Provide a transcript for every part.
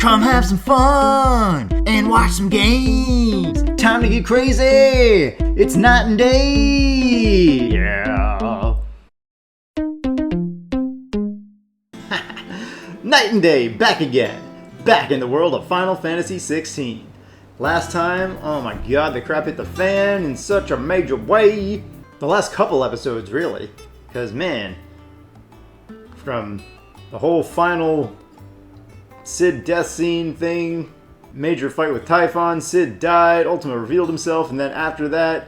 Come have some fun and watch some games. Time to get crazy. It's night and day. Yeah. Night and day, back again. Back in the world of Final Fantasy XVI. Last time, oh my god, the crap hit the fan in such a major way. The last couple episodes, really. Because, man, from the whole final Cid death scene thing, major fight with Typhon, Cid died, Ultima revealed himself, and then after that,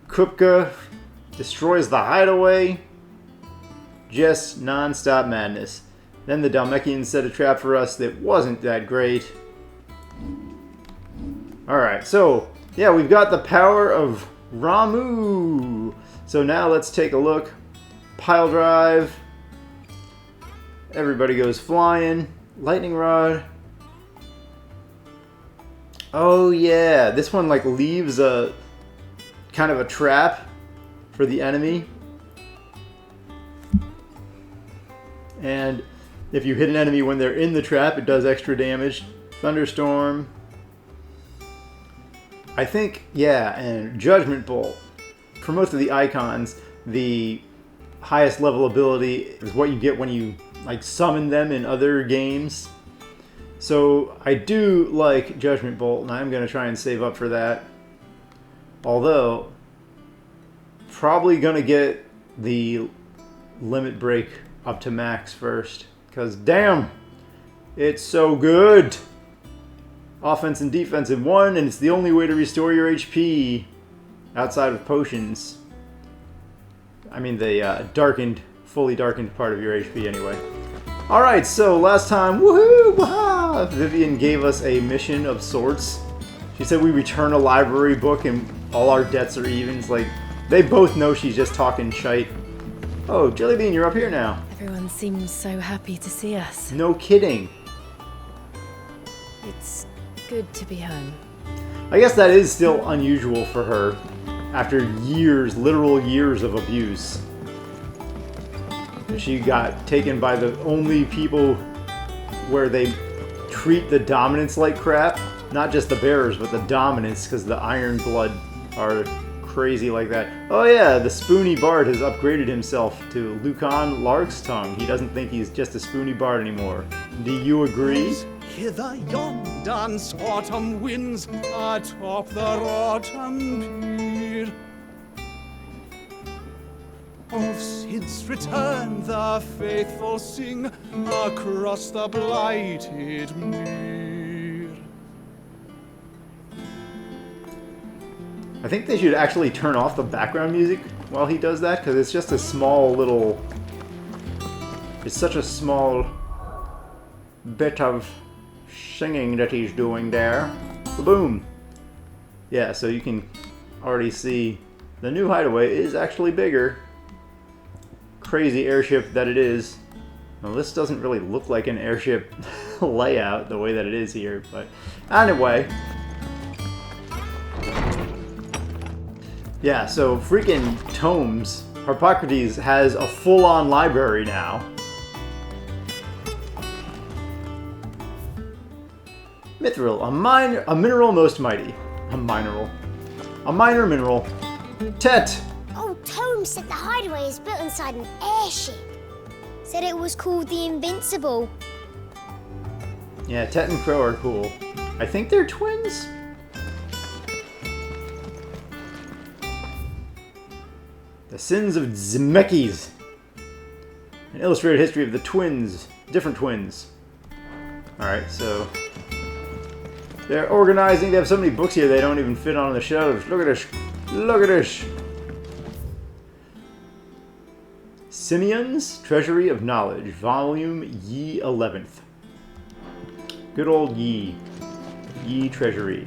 Kupka destroys the Hideaway. Just non-stop madness. Then the Dhalmekians set a trap for us that wasn't that great. Alright, so, yeah, we've got the power of Ramuh. So now let's take a look. Pile drive. Everybody goes flying. Lightning rod. Oh yeah, this one like leaves a kind of a trap for the enemy. And if you hit an enemy when they're in the trap, it does extra damage. Thunderstorm. I think, yeah, and Judgment Bolt. For most of the Eikons, the highest level ability is what you get when you like summon them in other games. So I do like Judgment Bolt, and I'm going to try and save up for that. Although, probably going to get the limit break up to max first. Because damn, it's so good. Offense and defense in one, and it's the only way to restore your HP outside of potions. I mean the fully darkened part of your HP anyway. Alright, so last time, woohoo, waha, Vivian gave us a mission of sorts. She said we return a library book and all our debts are even. It's like, they both know she's just talking shite. Oh, Jellybean, you're up here now. Everyone seems so happy to see us. No kidding. It's good to be home. I guess that is still unusual for her after years, literal years of abuse. She got taken by the only people where they treat the dominants like crap. Not just the bearers, but the dominants, because the Iron Blood are crazy like that. Oh yeah, the Spoony Bard has upgraded himself to Lucan Lark's Tongue. He doesn't think he's just a Spoony Bard anymore. Do you agree? Hither yon dance autumn winds atop the rotten pier. Of Cid's return the faithful sing across the blighted mere. I think they should actually turn off the background music while he does that, because it's just a small little... It's such a small bit of singing that he's doing there. Boom! Yeah, so you can already see the new Hideaway is actually bigger. Crazy airship that it is. Well, this doesn't really look like an airship layout the way that it is here, but anyway. Yeah, so freaking tomes. Harpocrates has a full-on library now. Mithril, a mineral most mighty. A minor mineral. Tet! Oh, Tome said the Hideaway is built inside an airship. Said it was called the Invincible. Yeah, Tet and Crow are cool. I think they're twins? The Sins of Dhalmekians. An illustrated history of the twins. Different twins. Alright, so... They're organizing. They have so many books here they don't even fit on the shelves. Look at this. Look at this. Simeon's Treasury of Knowledge, Volume Ye 11th. Good old Ye. Ye Treasury.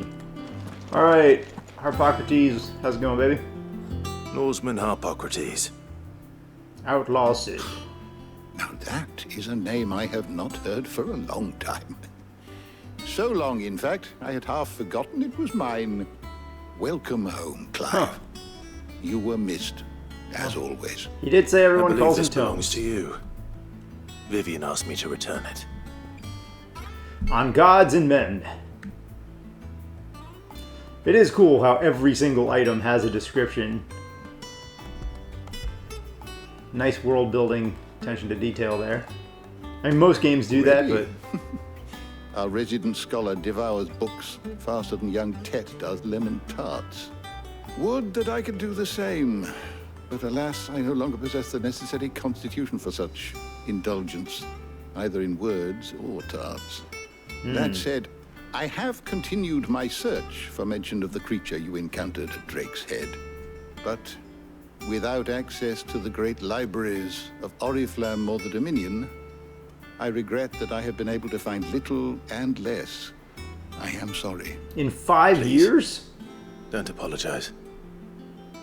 Alright, Harpocrates. How's it going, baby? Norseman Harpocrates. Outlaw Cid. Now that is a name I have not heard for a long time. So long, in fact, I had half forgotten it was mine. Welcome home, Clive. Huh. You were missed, as always. He did say everyone I calls believe him this belongs Tome. to you. Vivian asked me to return it. on gods and men. It is cool how every single item has a description. Nice world building, attention to detail there. I mean, most games do that, but... Our resident scholar devours books faster than young Tet does lemon tarts. Would that I could do the same. But alas, I no longer possess the necessary constitution for such indulgence, either in words or tarts. That said, I have continued my search for mention of the creature you encountered at Drake's Head. But without access to the great libraries of Oriflamme or the Dominion, I regret that I have been able to find little and less. I am sorry. In 5 years? Don't apologize.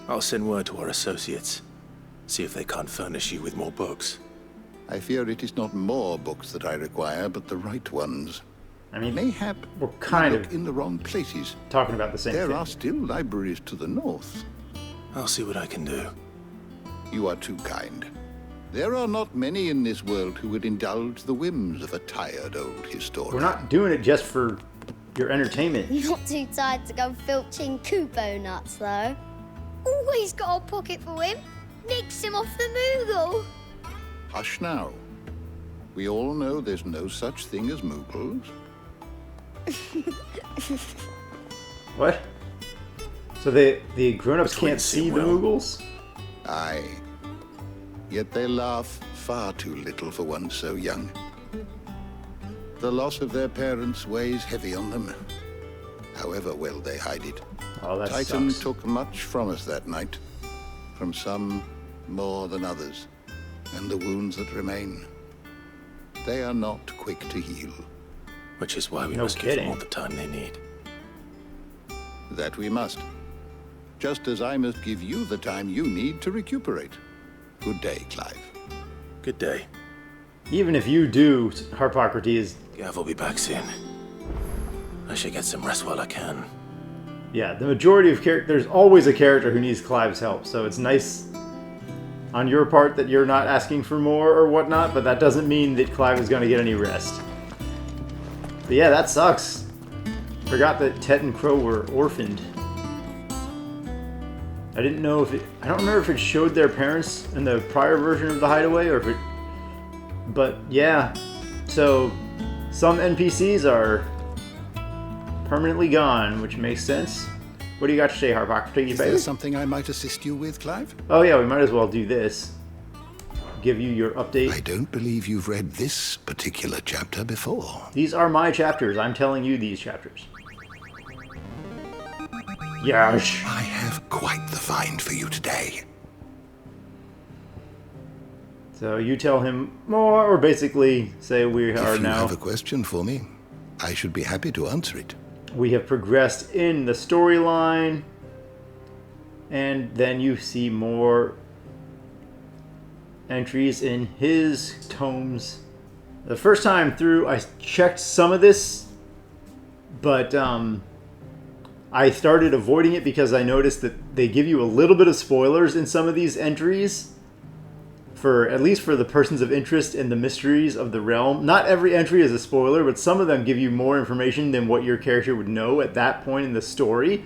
I'll send word to our associates. See if they can't furnish you with more books. I fear it is not more books that I require, but the right ones. I mean, Mayhap we're kind look of in the wrong places. talking about the same There thing. are still libraries to the north. I'll see what I can do. You are too kind. There are not many in this world who would indulge the whims of a tired old historian. We're not doing it just for your entertainment. Not too tired to go filching Kupo nuts, though. Always got a pocket for him. Nicks him off the Moogle. Hush now. We all know there's no such thing as Moogles. What? So the grown-ups Between can't see the Will. Moogles? Aye. Yet they laugh far too little for one so young. The loss of their parents weighs heavy on them, however well they hide it. Oh, that Titan sucks. took much from us that night, from some more than others, and the wounds that remain, they are not quick to heal. Which is why we No must give them kidding. all the time they need. That we must. Just as I must give you the time you need to recuperate. Good day, Clive. Good day. Even if you do, Harpocrates, Gav will be back soon. I should get some rest while I can. yeah, the majority of there's always a character who needs Clive's help, so it's nice on your part that you're not asking for more or whatnot, but that doesn't mean that Clive is going to get any rest. But yeah, that sucks. Forgot that Tet and Crow were orphaned. I didn't know if I don't remember if it showed their parents in the prior version of the Hideaway or if it, but yeah. So some NPCs are permanently gone, which makes sense. What do you got to say, Harpocrates? Is there something I might assist you with, Clive? Oh yeah, we might as well do this. Give you your update. I don't believe you've read this particular chapter before. These are my chapters. I'm telling you these chapters. Yes. I have quite the find for you today. So you tell him more, or basically say we are If you now. have a question for me, I should be happy to answer it. We have progressed in the storyline, and then you see more entries in his tomes. The first time through, I checked some of this, but I started avoiding it because I noticed that they give you a little bit of spoilers in some of these entries, for at least for the persons of interest in the mysteries of the realm. Not every entry is a spoiler, but some of them give you more information than what your character would know at that point in the story.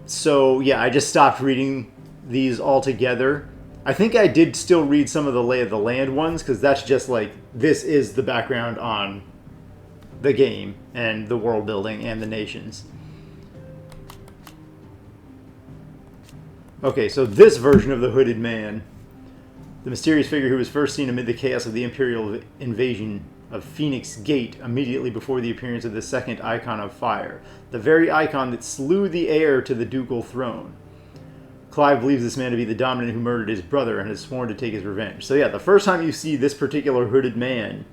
So yeah, I just stopped reading these altogether. I think I did still read some of the Lay of the Land ones, because that's just like, this is the background on the game and the world building and the nations. Okay, so this version of the Hooded Man, the mysterious figure who was first seen amid the chaos of the Imperial invasion of Phoenix Gate immediately before the appearance of the second Eikon of Fire, the very Eikon that slew the heir to the ducal throne. Clive believes this man to be the dominant who murdered his brother and has sworn to take his revenge. So yeah, the first time you see this particular Hooded Man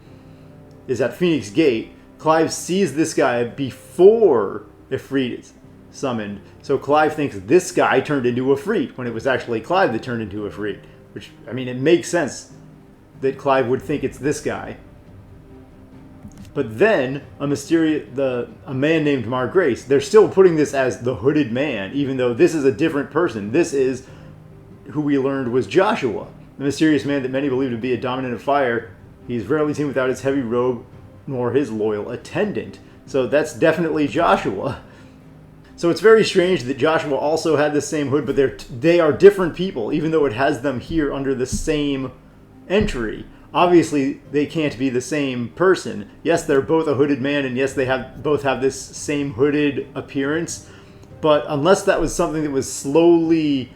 is at Phoenix Gate. Clive sees this guy before Ifrit is summoned. So Clive thinks this guy turned into Ifrit, when it was actually Clive that turned into Ifrit. Which, I mean, it makes sense that Clive would think it's this guy. But then, a man named Margrace, they're still putting this as the Hooded Man, even though this is a different person. This is who we learned was Joshua, the mysterious man that many believe to be a dominant of fire. He's rarely seen without his heavy robe, nor his loyal attendant. So that's definitely Joshua. So it's very strange that Joshua also had the same hood, but they are different people, even though it has them here under the same entry. Obviously, they can't be the same person. Yes, they're both a hooded man, and yes, they both have this same hooded appearance. But unless that was something that was slowly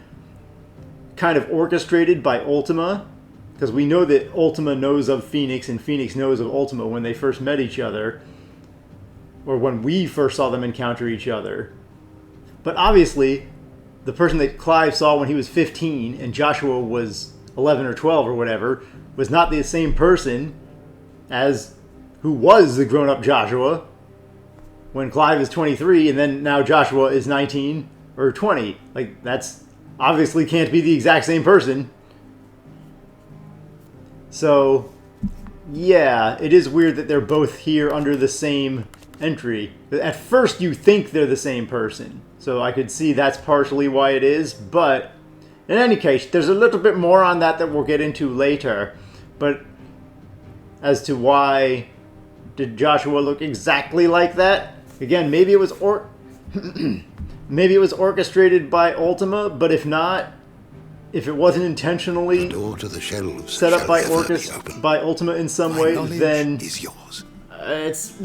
kind of orchestrated by Ultima, because we know that Ultima knows of Phoenix and Phoenix knows of Ultima when they first met each other, or when we first saw them encounter each other. But obviously, the person that Clive saw when he was 15 and Joshua was 11 or 12 or whatever was not the same person as who was the grown-up Joshua when Clive is 23 and then now Joshua is 19 or 20. Like, that's obviously can't be the exact same person. So, yeah, it is weird that they're both here under the same entry. At first you think they're the same person. So I could see that's partially why it is, but in any case, there's a little bit more on that we'll get into later. But as to why did Joshua look exactly like that? Again, maybe it was maybe it was orchestrated by Ultima, but if not, if it wasn't intentionally set up by Ultima in some way, then is yours. It's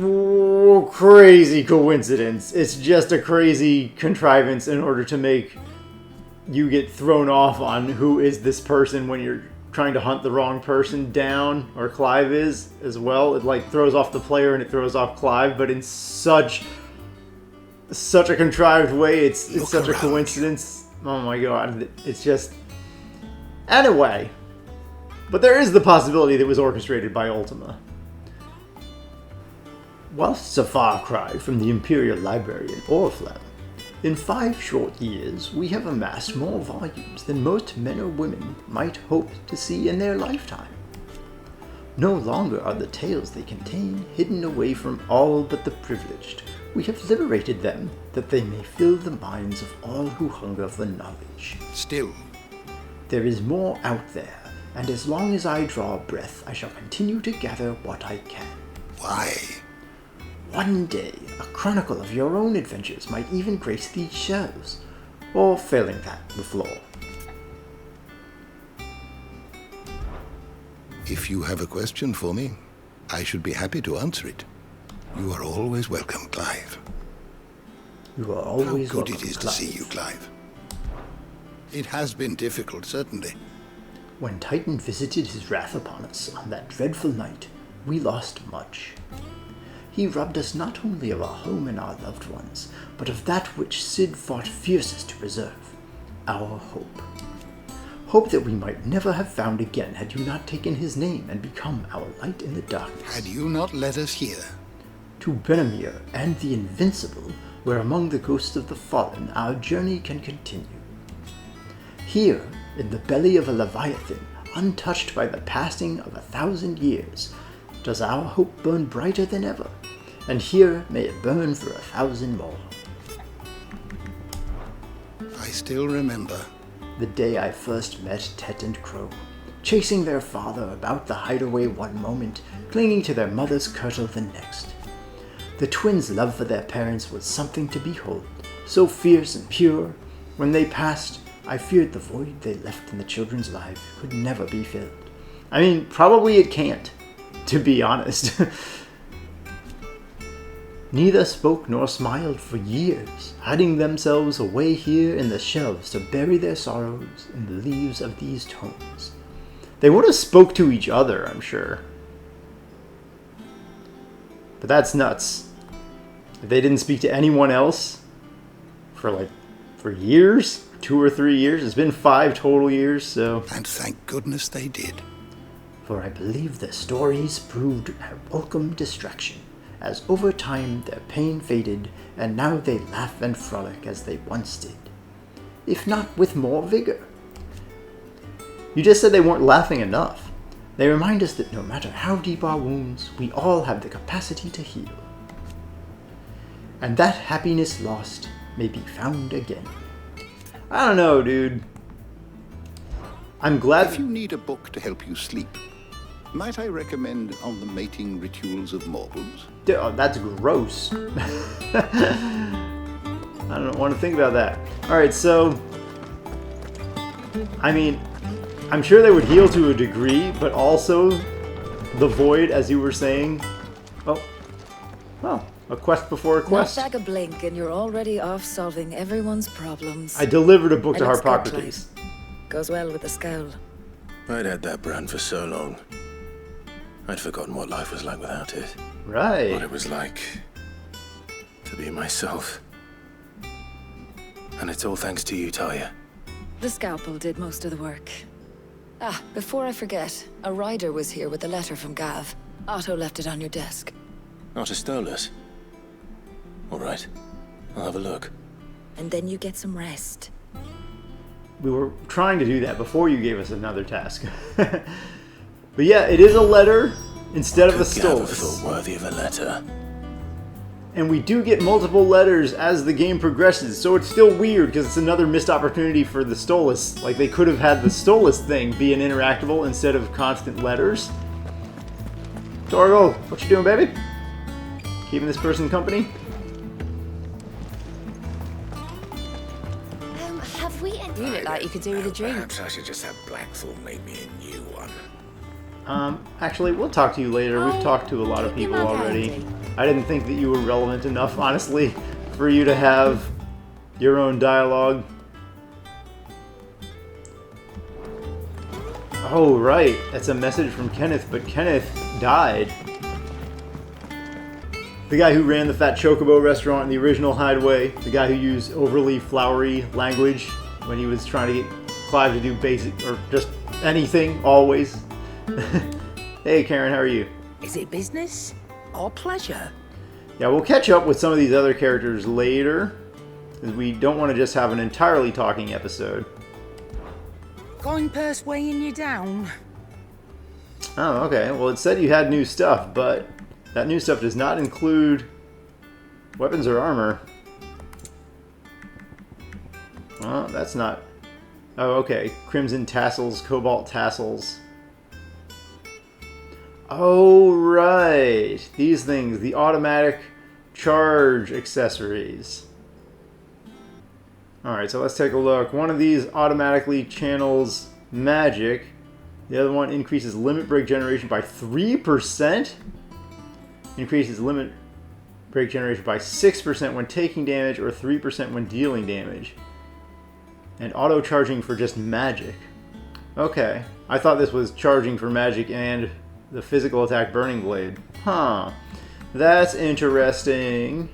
crazy coincidence. It's just a crazy contrivance in order to make you get thrown off on who is this person when you're trying to hunt the wrong person down, or Clive is as well. It like throws off the player and it throws off Clive, but in such a contrived way. It's such a coincidence. Oh my god. It's just... Anyway. But there is the possibility that it was orchestrated by Ultima. Whilst a far cry from the Imperial Library in Oriflamme, in 5 short years we have amassed more volumes than most men or women might hope to see in their lifetime. No longer are the tales they contain hidden away from all but the privileged. We have liberated them that they may fill the minds of all who hunger for knowledge. Still, there is more out there, and as long as I draw breath, I shall continue to gather what I can. Why? One day, a chronicle of your own adventures might even grace these shelves, or failing that, the floor. If you have a question for me, I should be happy to answer it. You are always welcome, Clive. You are always welcome, How good it is to see you, Clive. It has been difficult, certainly. When Titan visited his wrath upon us on that dreadful night, we lost much. He robbed us not only of our home and our loved ones, but of that which Cid fought fiercest to preserve, our hope. Hope that we might never have found again had you not taken his name and become our light in the darkness. Had you not led us here? To Benamir and the Invincible, where among the ghosts of the fallen our journey can continue. Here, in the belly of a Leviathan, untouched by the passing of 1,000 years, does our hope burn brighter than ever, and here may it burn for 1,000 more. I still remember the day I first met Tet and Crow, chasing their father about the hideaway one moment, clinging to their mother's kirtle the next. The twins' love for their parents was something to behold, so fierce and pure. When they passed, I feared the void they left in the children's lives could never be filled. I mean, probably it can't, to be honest. Neither spoke nor smiled for years, hiding themselves away here in the shelves to bury their sorrows in the leaves of these tomes. They would have spoke to each other, I'm sure. But that's nuts. If they didn't speak to anyone else for years, 2 or 3 years. It's been 5 total years, so... And thank goodness they did. For I believe their stories proved a welcome distraction, as over time their pain faded, and now they laugh and frolic as they once did, if not with more vigor. You just said they weren't laughing enough. They remind us that no matter how deep our wounds, we all have the capacity to heal. And that happiness lost may be found again. I don't know, dude. I'm glad... If you need a book to help you sleep, Might I recommend On the Mating Rituals of Mortals? Oh, that's gross. I don't want to think about that. Alright, so... I mean, I'm sure they would heal to a degree, but also the void, as you were saying... Oh. Well, a quest before a quest. Not back a blink and you're already off solving everyone's problems. I delivered a book to It looks good, Harpocrates. Clive. Goes well with the scowl. I'd had that brand for so long. I'd forgotten what life was like without it. Right. What it was like to be myself. And it's all thanks to you, Talia. The scalpel did most of the work. Ah, before I forget, a rider was here with a letter from Gav. Otto left it on your desk. Otto stole us. All right, I'll have a look. And then you get some rest. We were trying to do that before you gave us another task. But yeah, it is a letter instead of a Could Gav have stolus. thought worthy of a letter. And we do get multiple letters as the game progresses, so it's still weird because it's another missed opportunity for the stolus. Like, they could have had the stolus thing be an interactable instead of constant letters. Torgal, what you doing, baby? Keeping this person company? Have we... You look like you could do with a drink. Perhaps I should just have Blackthorn make me a new one. Actually, we'll talk to you later. We've talked to a lot of people already. I didn't think that you were relevant enough, honestly, for you to have your own dialogue. Oh, right. That's a message from Kenneth, but Kenneth died. The guy who ran the Fat Chocobo restaurant in the original Hideaway. The guy who used overly flowery language when he was trying to get Clive to do basic, or just anything, always. Hey, Karen, how are you? Is it business or pleasure? Yeah, we'll catch up with some of these other characters later, because we don't want to just have an entirely talking episode. Coin purse weighing you down? Oh, okay. Well, it said you had new stuff, but that new stuff does not include weapons or armor. Well, that's not... Oh, okay. Crimson tassels, cobalt tassels. Oh, right. These things, the automatic charge accessories. Alright, so let's take a look. One of these automatically channels magic. The other one increases limit break generation by 3%. Increases limit break generation by 6% when taking damage or 3% when dealing damage. And auto charging for just magic. Okay. I thought this was charging for magic and the physical attack Burning Blade. Huh. That's interesting.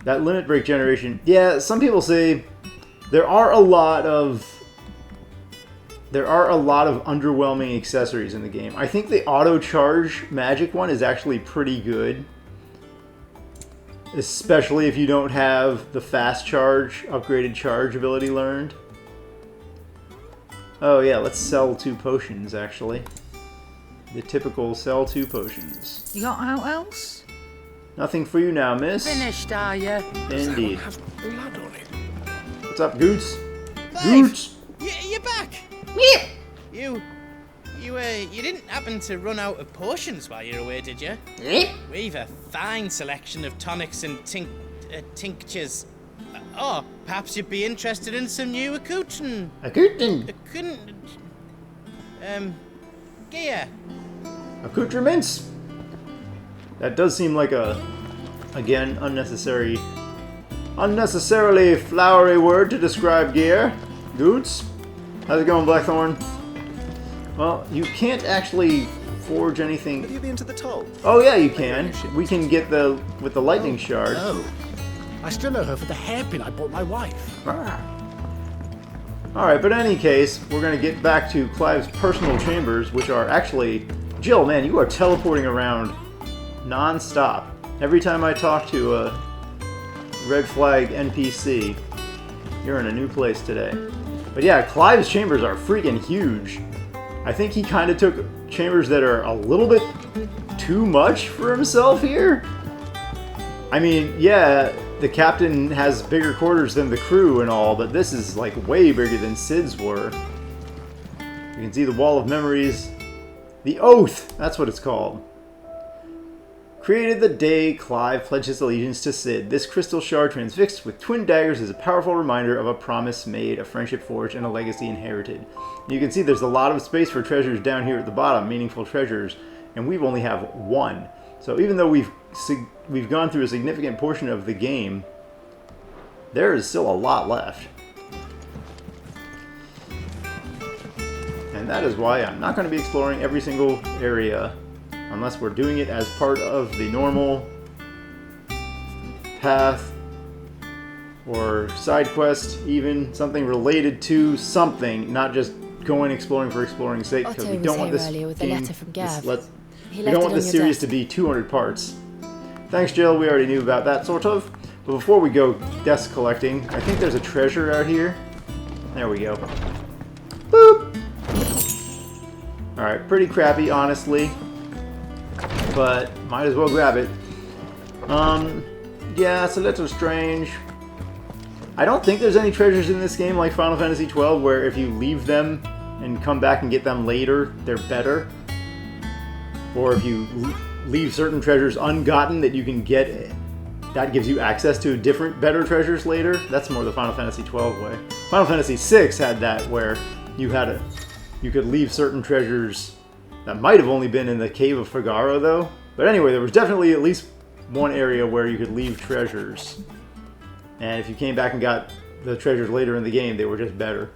That limit break generation. Yeah, some people say there are a lot of underwhelming accessories in the game. I think the auto charge magic one is actually pretty good. Especially if you don't have the fast charge, upgraded charge ability learned. Oh yeah, let's sell 2 potions, actually. The typical sell 2 potions. You got out else? Nothing for you now, miss. Finished, are you? Indeed. Have blood on it. What's up, Goots? Clive, Goots! You're back. You didn't happen to run out of potions while you're away, did you? We've a fine selection of tonics and tinctures. Oh, perhaps you'd be interested in some new accoutrement. Gear. Accoutrements? That does seem like a, again, unnecessarily flowery word to describe gear. Goots? How's it going, Blackthorn? Well, you can't actually forge anything. Have you been to the toll? Oh yeah, you can. We can get with the lightning shard. Oh. I still owe her for the hairpin I bought my wife. Alright, but in any case, we're going to get back to Clive's personal chambers, which are actually... Jill, man, you are teleporting around non-stop. Every time I talk to a red flag NPC, you're in a new place today. But yeah, Clive's chambers are freaking huge. I think he kind of took chambers that are a little bit too much for himself here. I mean, yeah, the captain has bigger quarters than the crew and all, but this is like way bigger than Sid's were. You can see the Wall of Memories. The Oath! That's what it's called. Created the day Clive pledged his allegiance to Cid, this crystal shard transfixed with twin daggers is a powerful reminder of a promise made, a friendship forged, and a legacy inherited. And you can see there's a lot of space for treasures down here at the bottom, meaningful treasures, and we only have one. So even though we've gone through a significant portion of the game, there is still a lot left. And that is why I'm not going to be exploring every single area unless we're doing it as part of the normal path or side quest, even something related to something, not just going exploring for exploring's sake, because we don't want this earlier with the letter from Gav. We don't want this series to be 200 parts. Thanks, Jill. We already knew about that, sort of. But before we go desk collecting, I think there's a treasure out here. There we go. Boop! Alright, pretty crappy, honestly. But might as well grab it. Yeah, it's a little strange. I don't think there's any treasures in this game like Final Fantasy XII where if you leave them and come back and get them later, they're better. Or if you leave certain treasures ungotten that you can get, that gives you access to different, better treasures later. That's more the Final Fantasy XII way. Final Fantasy VI had that where you could leave certain treasures that might have only been in the Cave of Figaro, though. But anyway, there was definitely at least one area where you could leave treasures. And if you came back and got the treasures later in the game, they were just better.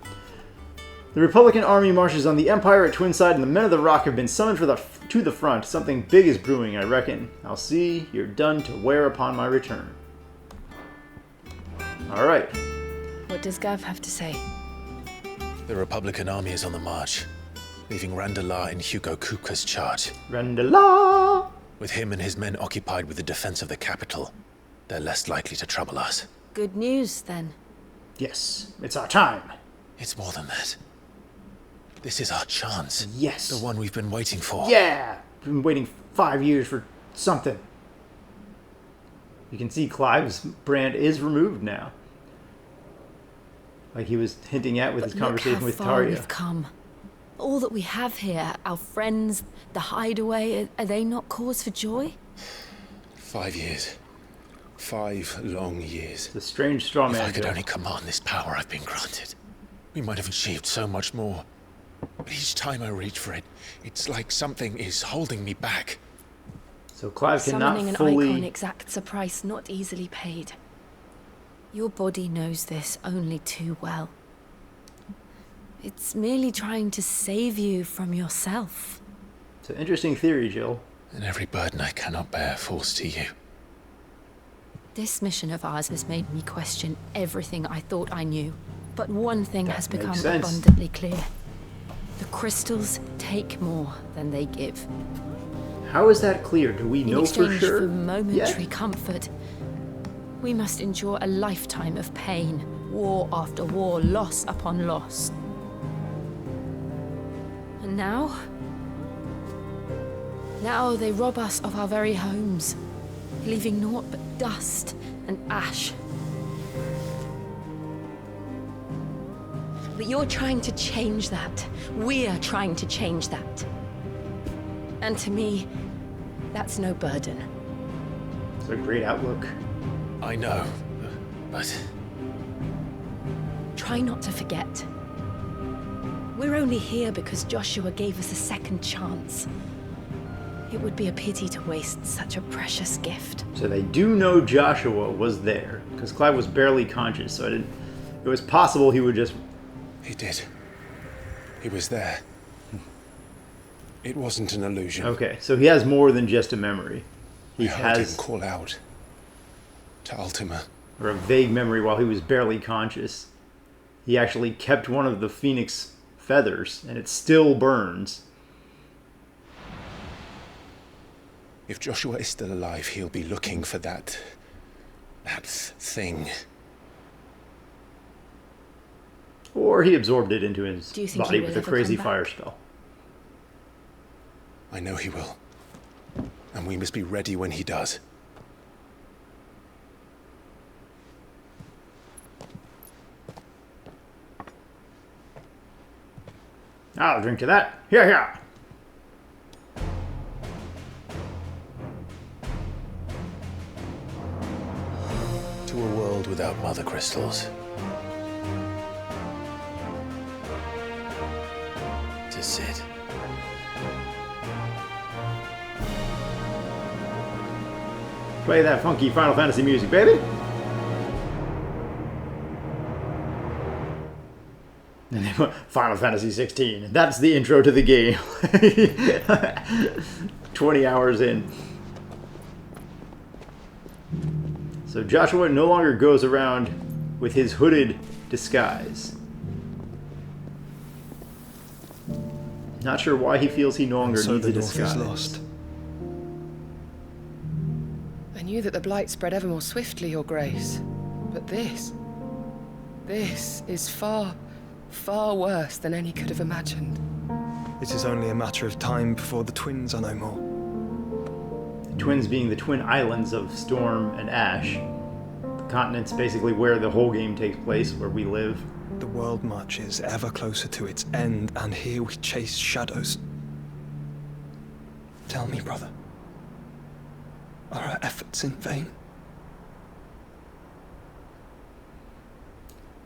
The Republican army marches on the Empire at Twinside, and the Men of the Rock have been summoned to the front. Something big is brewing, I reckon. I'll see you're done to wear upon my return. Alright. What does Gav have to say? The Republican army is on the march, leaving Randalar in Hugo Kupka's charge. Randalar! With him and his men occupied with the defense of the capital, they're less likely to trouble us. Good news, then. Yes, it's our time. It's more than that. This is our chance. Yes. The one we've been waiting for. Yeah! Been waiting 5 years for something. You can see Clive's brand is removed now. Like he was hinting at with his conversation with Tarja. We've come. All that we have here, our friends, the Hideaway, are they not cause for joy? 5 years. 5 long years. It's a strange straw man. If I could only command this power I've been granted, we might have achieved so much more. But each time I reach for it, it's like something is holding me back. So Clive cannot Summoning fully... an Eikon exacts a price not easily paid. Your body knows this only too well. It's merely trying to save you from yourself. It's an interesting theory, Jill. And every burden I cannot bear falls to you. This mission of ours has made me question everything I thought I knew. But one thing has become abundantly clear. The crystals take more than they give. How is that clear? Do we know for sure? In exchange for momentary comfort, we must endure a lifetime of pain, war after war, loss upon loss. And now they rob us of our very homes, leaving naught but dust and ash. But you're trying to change that. We're trying to change that. And to me, that's no burden. It's a great outlook. I know, but... Try not to forget. We're only here because Joshua gave us a second chance. It would be a pity to waste such a precious gift. So they do know Joshua was there, because Clive was barely conscious, so it was possible he would just... He did. He was there. It wasn't an illusion. Okay, so he has more than just a memory. He heard has him call out to Ultima. Or a vague memory while he was barely conscious. He actually kept one of the phoenix feathers, and it still burns. If Joshua is still alive, he'll be looking for that thing. Or he absorbed it into his think body he with will a ever crazy come fire back? spell. I know he will. And we must be ready when he does. I'll drink to that. Here, here. To a world without mother crystals. To Sid. Play that funky Final Fantasy music, baby. And they put Final Fantasy XVI. That's the intro to the game. 20 hours in. So Joshua no longer goes around with his hooded disguise. Not sure why he feels he no longer needs a disguise. Lost. I knew that the Blight spread ever more swiftly, Your Grace. But this is far, far worse than any could have imagined. It is only a matter of time before the twins are no more. The twins being the twin islands of Storm and Ash. The continent's basically where the whole game takes place, where we live. The world marches ever closer to its end, and here we chase shadows. Tell me, brother, are our efforts in vain?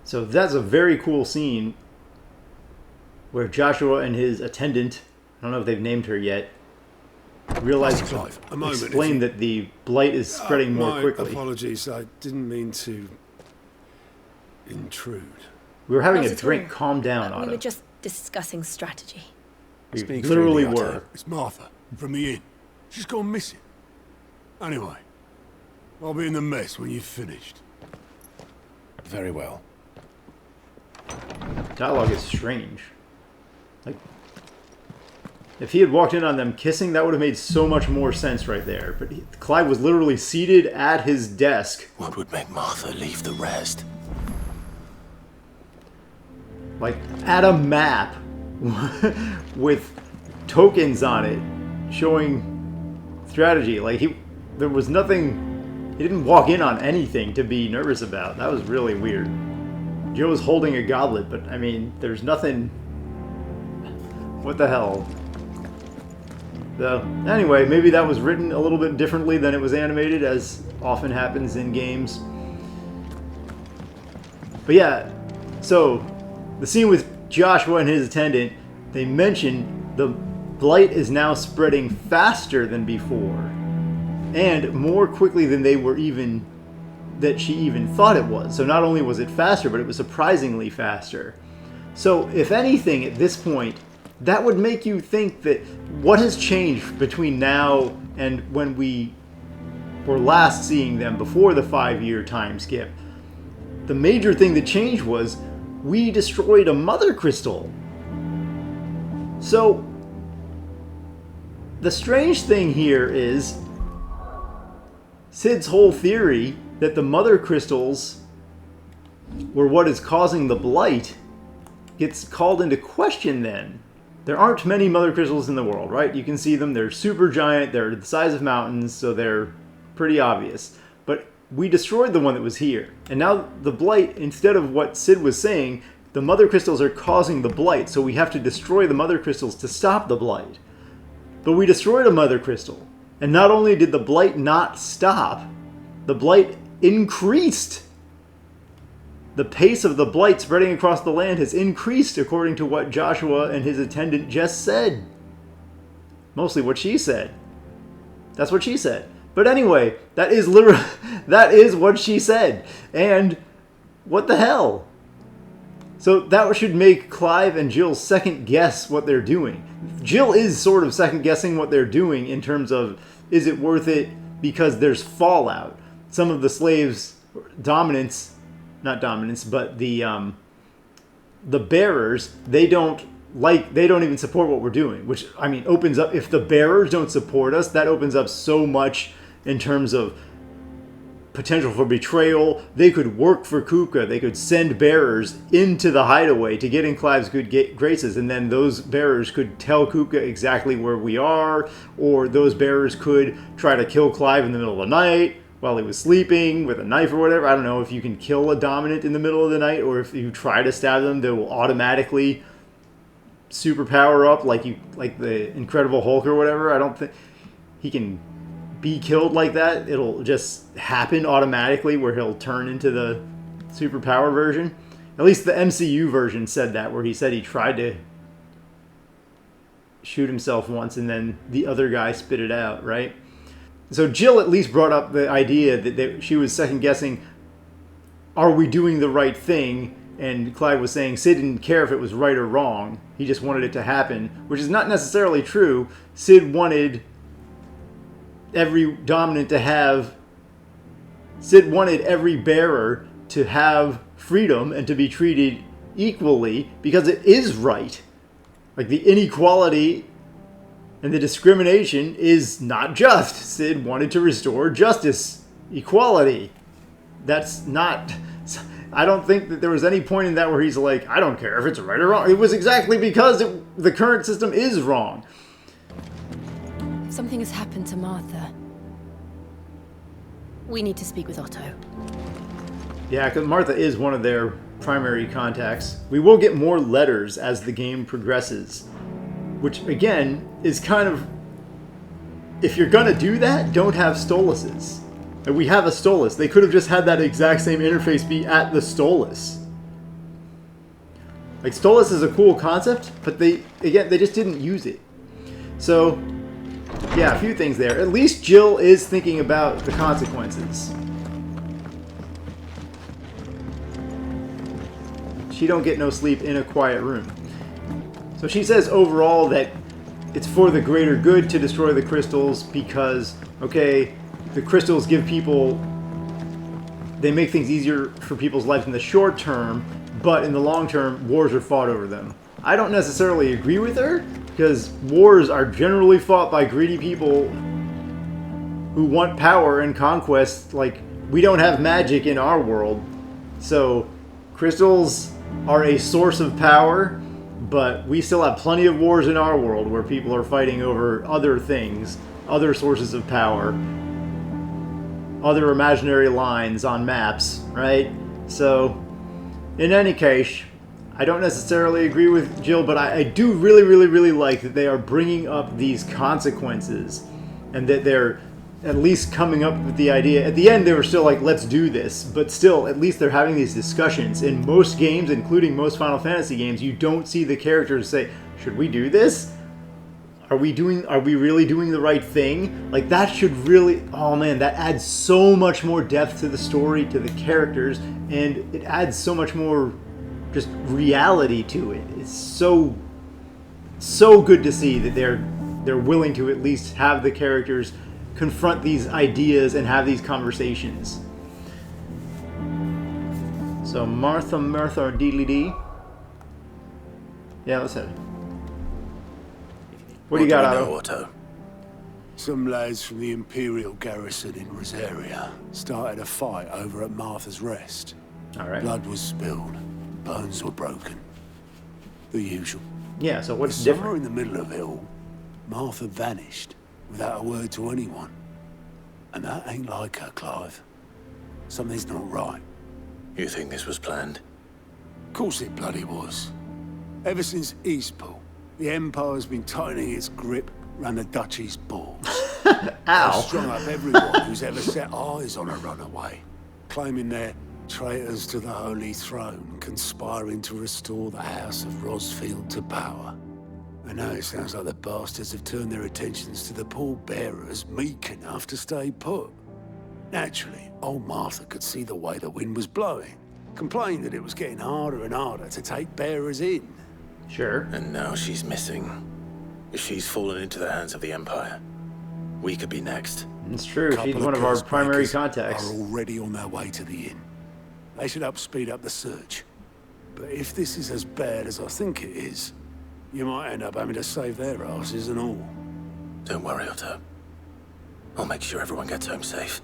So that's a very cool scene where Joshua and his attendant, I don't know if they've named her yet, realize Clive, explain that the Blight is spreading more quickly. Apologies, I didn't mean to intrude. We were having a drink. Calm down, Otto. We were just discussing strategy. We literally were. It's Martha from the inn. She's gone missing. Anyway, I'll be in the mess when you've finished. Very well. Dialogue is strange. Like, if he had walked in on them kissing, that would have made so much more sense right there. But Clive was literally seated at his desk. What would make Martha leave the rest? Like, at a map with tokens on it showing strategy. Like, there was nothing, he didn't walk in on anything to be nervous about. That was really weird. Joe's holding a goblet, but I mean, there's nothing. What the hell? Anyway, maybe that was written a little bit differently than it was animated, as often happens in games. But yeah, so the scene with Joshua and his attendant, they mention the Blight is now spreading faster than before, and more quickly than that she even thought it was. So not only was it faster, but it was surprisingly faster. So if anything, at this point, that would make you think that what has changed between now and when we were last seeing them before the 5-year time skip. The major thing that changed was we destroyed a mother crystal. So the strange thing here is Sid's whole theory that the mother crystals were what is causing the Blight gets called into question then. There aren't many mother crystals in the world, right? You can see them. They're super giant. They're the size of mountains, so they're pretty obvious. But we destroyed the one that was here. And now the Blight, instead of what Sid was saying, the mother crystals are causing the Blight, so we have to destroy the mother crystals to stop the Blight. But we destroyed a mother crystal. And not only did the Blight not stop, the Blight increased. The pace of the Blight spreading across the land has increased according to what Joshua and his attendant just said. Mostly what she said. That's what she said. But anyway, that is what she said. And what the hell? So that should make Clive and Jill second guess what they're doing. Jill is sort of second guessing what they're doing in terms of, is it worth it because there's fallout. Some of the slaves' not dominance, but the bearers, they don't even support what we're doing, which, I mean, opens up, if the bearers don't support us, that opens up so much in terms of potential for betrayal. They could work for Kupka. They could send bearers into the hideaway to get in Clive's good graces, and then those bearers could tell Kupka exactly where we are, or those bearers could try to kill Clive in the middle of the night while he was sleeping with a knife or whatever. I don't know if you can kill a dominant in the middle of the night, or if you try to stab them, they will automatically super power up like the Incredible Hulk or whatever. I don't think he can be killed like that. It'll just happen automatically where he'll turn into the superpower version. At least the MCU version said that, where he said he tried to shoot himself once and then the other guy spit it out, right? So Jill at least brought up the idea that she was second guessing, are we doing the right thing? And Clive was saying Sid didn't care if it was right or wrong. He just wanted it to happen, which is not necessarily true. Sid wanted every dominant to have... Sid wanted every bearer to have freedom and to be treated equally because it is right. Like, the inequality and the discrimination is not just. Sid wanted to restore justice, equality. That's not... I don't think that there was any point in that where he's like, I don't care if it's right or wrong. It was exactly because the current system is wrong. Something has happened to Martha. We need to speak with Otto. Yeah, because Martha is one of their primary contacts. We will get more letters as the game progresses, which, again, is kind of... If you're going to do that, don't have Stoluses. We have a Stolus. They could have just had that exact same interface be at the Stolus. Like, Stolus is a cool concept, but they just didn't use it. So, yeah, a few things there. At least Jill is thinking about the consequences. She don't get no sleep in a quiet room. So she says overall that it's for the greater good to destroy the crystals because, okay, the crystals give people... They make things easier for people's lives in the short term, but in the long term, wars are fought over them. I don't necessarily agree with her, because wars are generally fought by greedy people who want power and conquest. Like, we don't have magic in our world, so crystals are a source of power, but we still have plenty of wars in our world where people are fighting over other things, other sources of power, other imaginary lines on maps, right? So, in any case, I don't necessarily agree with Jill, but I do really, really, really like that they are bringing up these consequences and that they're at least coming up with the idea. At the end, they were still like, let's do this, but still, at least they're having these discussions. In most games, including most Final Fantasy games, you don't see the characters say, should we do this? Are we really doing the right thing? Like, that should really... Oh, man, that adds so much more depth to the story, to the characters, and it adds so much more just reality to it. It's so good to see that they're willing to at least have the characters confront these ideas and have these conversations. So, Martha, or Deedly Dee. Yeah, let's head. What do you got, Otto? Some lads from the Imperial garrison in Rosaria started a fight over at Martha's Rest. All right. Blood was spilled. Bones were broken. The usual. Yeah, so what's different? Somewhere in the middle of it all, Martha vanished without a word to anyone. And that ain't like her, Clive. Something's not right. You think this was planned? Of course it bloody was. Ever since Eastpool, the Empire's been tightening its grip around the Duchy's balls. Ow. They've strung up everyone who's ever set eyes on a runaway, claiming they're traitors to the Holy Throne, conspiring to restore the House of Rosfield to power. And now it sounds like the bastards have turned their attentions to the pallbearers meek enough to stay put. Naturally, old Martha could see the way the wind was blowing, complained that it was getting harder and harder to take bearers in. Sure. And now she's missing. If she's fallen into the hands of the Empire, we could be next. It's true. She's one of our primary contacts. Are already on their way to the inn. They should help speed up the search. But if this is as bad as I think it is, you might end up having to save their asses and all. Don't worry, Otto. I'll make sure everyone gets home safe.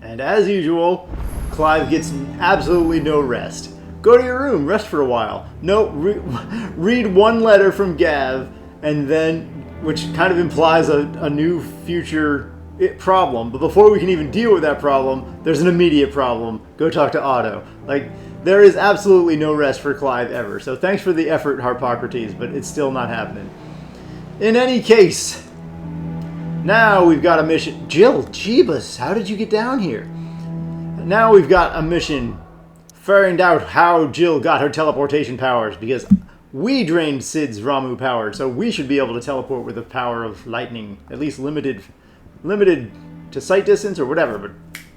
And as usual, Clive gets absolutely no rest. Go to your room, rest for a while. No, read one letter from Gav, and then, which kind of implies a new future problem. But before we can even deal with that problem, there's an immediate problem. Go talk to Otto. Like, There is absolutely no rest for Clive ever. So thanks for the effort, Harpocrates, but it's still not happening. In any case, now we've got a mission. Jill, Jeebus, how did you get down here? Now we've got a mission figuring out how Jill got her teleportation powers, because we drained Sid's Ramu power, so we should be able to teleport with the power of lightning, at least limited to sight distance or whatever, but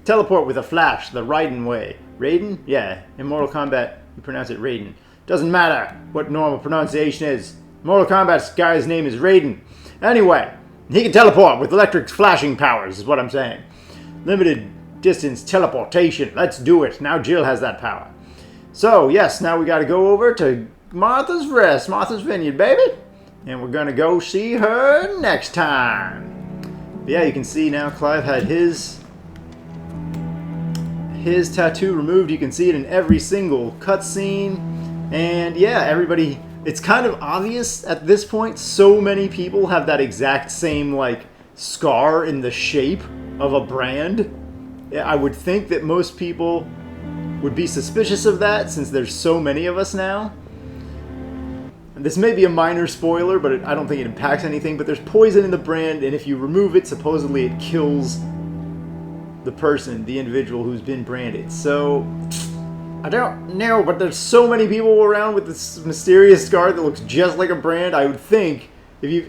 teleport with a flash the Raiden way. Raiden? Yeah, in Mortal Kombat you pronounce it Raiden. Doesn't matter what normal pronunciation is. Mortal Kombat's guy's name is Raiden. Anyway, he can teleport with electric flashing powers, is what I'm saying. Limited distance teleportation. Let's do it. Now Jill has that power. So, yes, now we got to go over to Martha's Rest, Martha's Vineyard, baby. And we're going to go see her next time. But yeah, you can see now Clive had his tattoo removed. You can see it in every single cutscene. And yeah, everybody, it's kind of obvious at this point. So many people have that exact same, like, scar in the shape of a brand. I would think that most people would be suspicious of that since there's so many of us now. And this may be a minor spoiler, but I don't think it impacts anything. But there's poison in the brand, and if you remove it, supposedly it kills the person, the individual who's been branded. So, I don't know, but there's so many people around with this mysterious scar that looks just like a brand. I would think,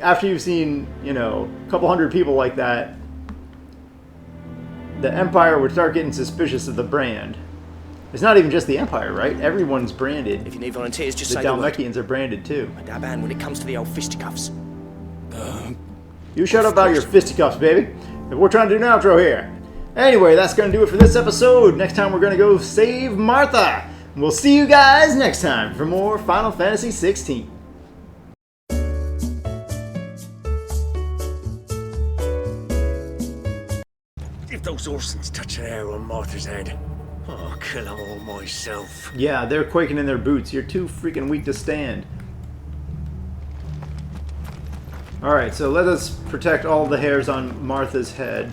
after you've seen, you know, a couple hundred people like that, the Empire would start getting suspicious of the brand. It's not even just the Empire, right? Everyone's branded. If you need volunteers, just the say the word. Dalmatians are branded too. I dab hand when it comes to the old fisticuffs. You shut up about your fisticuffs, baby. We're trying to do an outro here. Anyway, that's going to do it for this episode. Next time we're going to go save Martha. We'll see you guys next time for more Final Fantasy XVI. If those Orsons touch an hair on Martha's head, I'll kill them all myself. Yeah, they're quaking in their boots. You're too freaking weak to stand. Alright, so let us protect all the hairs on Martha's head.